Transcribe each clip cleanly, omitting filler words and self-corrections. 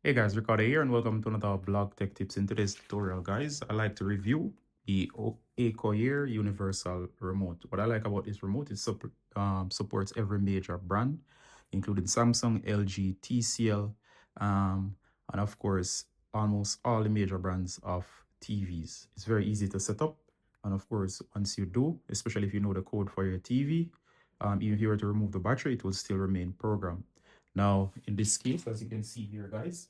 Hey guys, Ricardo here and welcome to another blog tech tips. In today's tutorial, guys, I like to review the Acoyer Universal Remote. What I like about this remote is supports every major brand, including Samsung, LG, TCL, and of course, almost all the major brands of TVs. It's very easy to set up. And of course, once you do, especially if you know the code for your TV, even if you were to remove the battery, it will still remain programmed. Now, in this case, as you can see here, guys,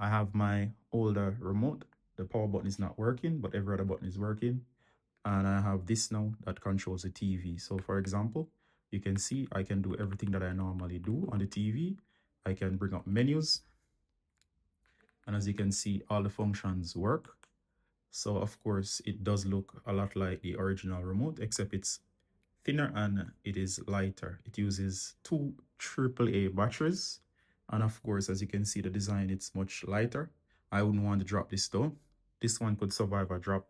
I have my older remote. The power button is not working, but every other button is working. And I have this now that controls the TV. So for example, you can see I can do everything that I normally do on the TV. I can bring up menus. And as you can see, all the functions work. So of course, it does look a lot like the original remote, except it's thinner and it is lighter. It uses two AAA batteries. And of course, as you can see, the design, it's much lighter. I wouldn't want to drop this though. This one could survive a drop,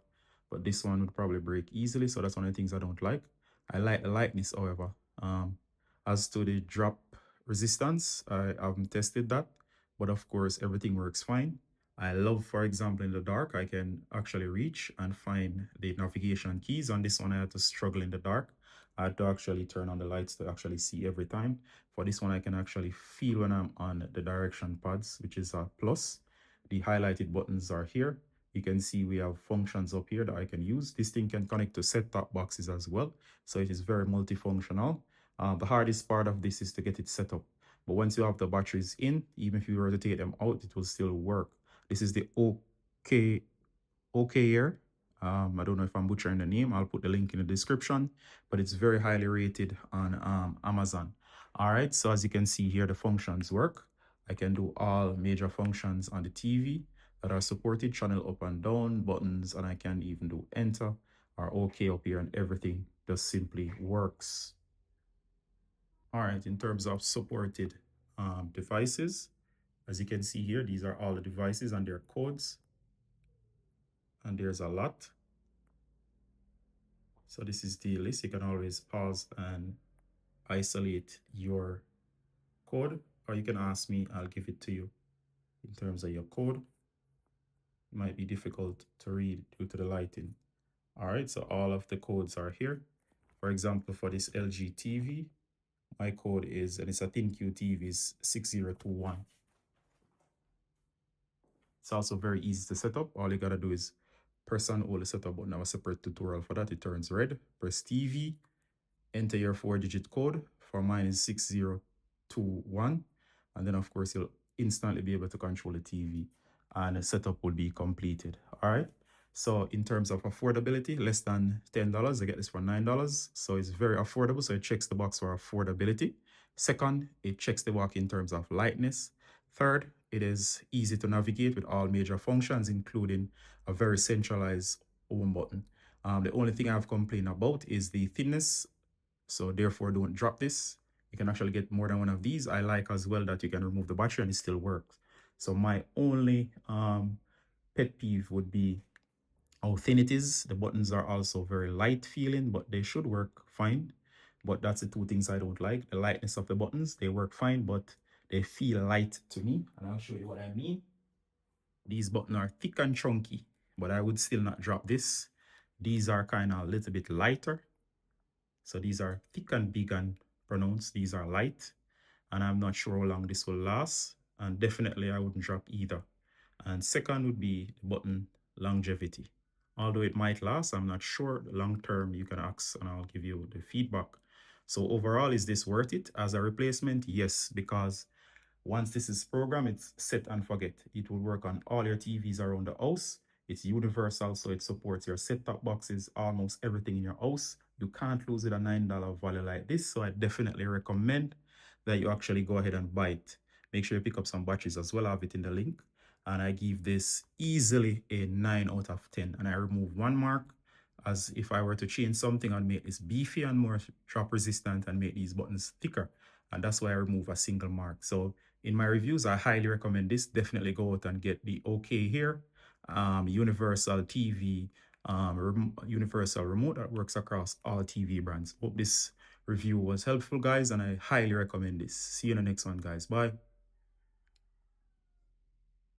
but this one would probably break easily. So that's one of the things I don't like. I like the lightness, however. As to the drop resistance, I haven't tested that, but of course, everything works fine. I love, for example, in the dark, I can actually reach and find the navigation keys. On this one, I had to struggle in the dark. I had to actually turn on the lights to actually see every time. For this one, I can actually feel when I'm on the direction pads, which is a plus. The highlighted buttons are here. You can see we have functions up here that I can use. This thing can connect to set-top boxes as well. So it is very multifunctional. The hardest part of this is to get it set up. But once you have the batteries in, even if you were to take them out, it will still work. This is the Acoyer. I don't know if I'm butchering the name. I'll put the link in the description, but it's very highly rated on Amazon. All right, so as you can see here, the functions work. I can do all major functions on the TV that are supported, channel up and down, buttons, and I can even do enter or OK up here, and everything just simply works. All right, in terms of supported devices, as you can see here, these are all the devices and their codes. And there's a lot. So this is the list. You can always pause and isolate your code, or you can ask me, I'll give it to you. In terms of your code, it might be difficult to read due to the lighting. All right, so all of the codes are here. For example, for this LG TV, my code is, and it's a ThinQ TV, is 6021. It's also very easy to set up. All you gotta do is press and hold the setup button. I have a separate tutorial for that. It turns red. Press TV, enter your 4-digit code. For mine is 6021. And then of course you'll instantly be able to control the TV and the setup will be completed. All right. So in terms of affordability, less than $10. I get this for $9. So it's very affordable. So it checks the box for affordability. Second, it checks the box in terms of lightness. Third, it is easy to navigate with all major functions, including a very centralized home button. The only thing I've complained about is the thinness. So therefore, don't drop this. You can actually get more than one of these. I like as well that you can remove the battery and it still works. So my only pet peeve would be how thin it is. The buttons are also very light feeling, but they should work fine. But that's the two things I don't like. The lightness of the buttons, they work fine, but they feel light to me. And I'll show you what I mean. These buttons are thick and chunky, but I would still not drop this. These are kind of a little bit lighter. So these are thick and big and pronounced. These are light. And I'm not sure how long this will last. And definitely I wouldn't drop either. And second would be the button longevity. Although it might last, I'm not sure. Long term, you can ask and I'll give you the feedback. So overall, is this worth it as a replacement? Yes, because once this is programmed, it's set and forget. It will work on all your TVs around the house. It's universal, so it supports your set-top boxes, almost everything in your house. You can't lose with a $9 value like this, so I definitely recommend that you actually go ahead and buy it. Make sure you pick up some batteries as well. I have it in the link. And I give this easily a 9 out of 10. And I remove one mark, as if I were to change something and make this beefy and more drop resistant and make these buttons thicker. And that's why I remove a single mark. So in my reviews, I highly recommend this. Definitely go out and get the Acoyer Universal TV, Universal Remote that works across all TV brands. Hope this review was helpful, guys, and I highly recommend this. See you in the next one, guys. Bye.